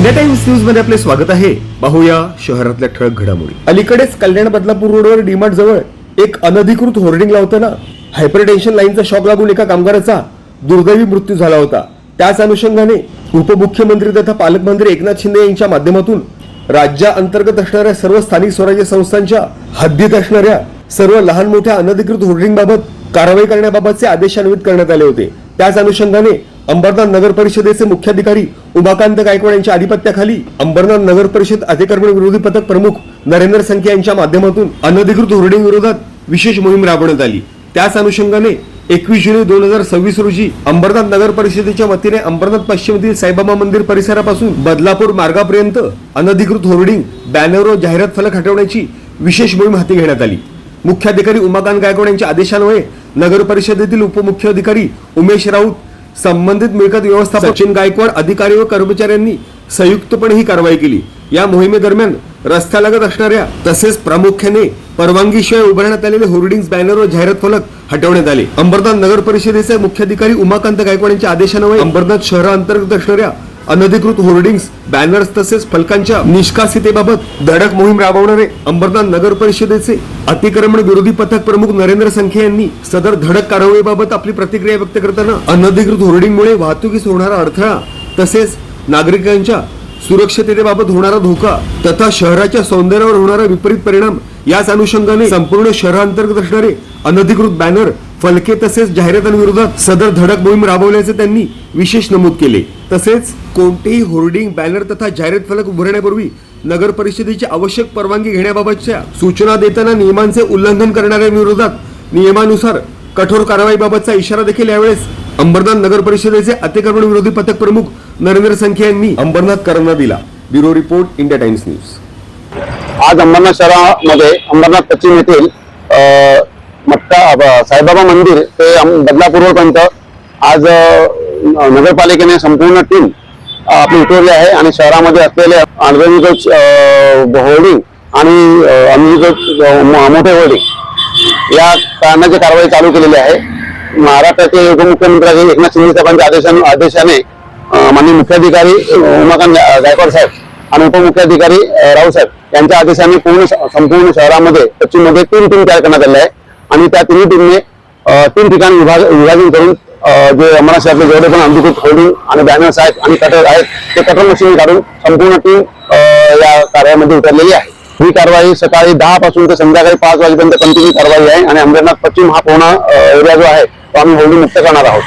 India times news मध्ये आपले स्वागत आहे। पाहूया शहरातल्या ठळक घडामोडी। अलीकडेच कल्याण बदलापूर रोडवर डीमार्ट जवळ एक अनधिकृत होर्डिंग लावताना हायपरटेन्शन लाईनचा शॉक लागून एका कामगाराचा दुर्दैवी मृत्यू झाला होता। त्याच अनुषंगाने उपमुख्यमंत्री तथा पालकमंत्री एकनाथ शिंदे यांच्या माध्यमातून राज्याअंतर्गत असणाऱ्या सर्व स्थानिक स्वराज्य संस्थांच्या हद्दीत असणाऱ्या सर्व लहान मोठ्या अनधिकृत होर्डिंग बाबत कारवाई करण्याबाबतचे आदेश अन्वित करण्यात आले होते। त्याच अनुषंगाने अंबरनाथ नगर परिषदेचे मुख्याधिकारी उमाकांत गायकवाड यांच्या अधिपत्याखाली अंबरनाथ नगर परिषद अतिक्रमण विरोधी पथक प्रमुख नरेंद्र संखे यांच्या माध्यमातून अनधिकृत होर्डिंग विरोधात विशेष मोहीम राबवण्यात आली। त्याच अनुषंगाने 21 जुलै 2026 रोजी अंबरनाथ नगर परिषदेच्या वतीने अंबरनाथ पश्चिमेतील साईबाबा मंदिर परिसरापासून बदलापूर मार्गापर्यंत अनधिकृत होर्डिंग, बॅनर व जाहिरात फलक हटवण्याची विशेष मोहीम हाती घेण्यात आली। मुख्याधिकारी उमाकांत गायकवाड यांच्या आदेशान्वये नगर परिषदेतील उपमुख्याधिकारी उमेश राऊत, संबंधित मिळकत व्यवस्थापक सचिन गायकवाड, अधिकारी व कर्मचाऱ्यांनी संयुक्तपणे ही कारवाई केली। या मोहिमेदरम्यान रस्त्यालगत असणाऱ्या तसेच प्रामुख्याने परवानगीशिवाय उभारण्यात आलेले होर्डिंग्स, बॅनर व जाहिरात फलक हटवण्यात आले। अंबरनाथ नगर परिषदेचे मुख्याधिकारी उमाकांत गायकवाड यांच्या आदेशान्वये अंबरनाथ शहराअंतर्गत असणाऱ्या अनधिकृत होर्डिंग्स, बॅनर्स तसेच फलकांच्या निष्कासितेबाबत धडक मोहीम राबवणारे अंबरनाथ नगर परिषदेचे अतिक्रमण विरोधी पथक प्रमुख नरेंद्र संखे यांनी सदर धडक कारवाईबाबत आपली प्रतिक्रिया व्यक्त करताना अनधिकृत होर्डिंगमुळे वाहतुकीस होणारा अडथळा तसेच नागरिकांच्या सुरक्षिततेबाबत होणारा धोका तथा शहराच्या सौंदर्यावर होणारा विपरीत परिणाम याच अनुषंगाने संपूर्ण शहरांतर्गत असणारे अनधिकृत बॅनर, फलके तसेच जाहिरातांविरोधात सदर धडक मोहीम राबवल्याचे त्यांनी विशेष नमूद केले। तसेच कोणतेही होर्डिंग, बॅनर तथा जाहिरात फलक उभारण्यापूर्वी नगर परिषदेची आवश्यक परवानगी घेण्याबाबतच्या सूचना देताना नियमांचे उल्लंघन करणाऱ्यांविरोधात नियमानुसार कठोर कारवाईबाबतचा इशारा देखील यावेळेस अंबरनाथ नगर परिषदेचे अतिक्रमण विरोधी पथक प्रमुख नरेंद्र संखे यांनी अंबरनाथकरांना दिला। Bureau report, India times news. आज अंबरनाथ शहरामध्ये अंबरनाथ पश्चिम येथील साईबाबा मंदिर ते बदलापूर रोडपर्यंत आज नगरपालिकेने संपूर्ण टीम आपली उतरली आहे आणि शहरामध्ये असलेले अनधिकृत होर्डिंग आणि अनधिकृत मोठे होर्डिंग या कारणाची कारवाई चालू केलेली आहे। महाराष्ट्राचे उपमुख्यमंत्री एकनाथ शिंदे साहेबांच्या आदेशाने माननीय मुख्याधिकारी उमाकांत गायकवाड साहेब आणि उपमुख्याधिकारी राव साहेब यांच्या आदेशाने संपूर्ण शहरामध्ये पश्चिममध्ये 3 टीम तयार करण्यात आल्या आहे आणि त्या तिन्ही टीमने 3 ठिकाणी विभाजन करून जे अंबरनाथ शहरातले जेवढे पण अनधिकृत होर्डिंग आणि बॅनर्स आहेत आणि कटर आहेत ते कटर मशीन काढून संपूर्ण टीम या कार्यामध्ये उतरलेली आहे। ही कारवाई सकाळी 10 पासून ते संध्याकाळी 5 वाजेपर्यंत कंटिन्यू कारवाई आहे आणि अंबरनाथ पश्चिम हा पूर्ण एरिया जो आहे तो आम्ही होर्डिंग मुक्त करणार आहोत।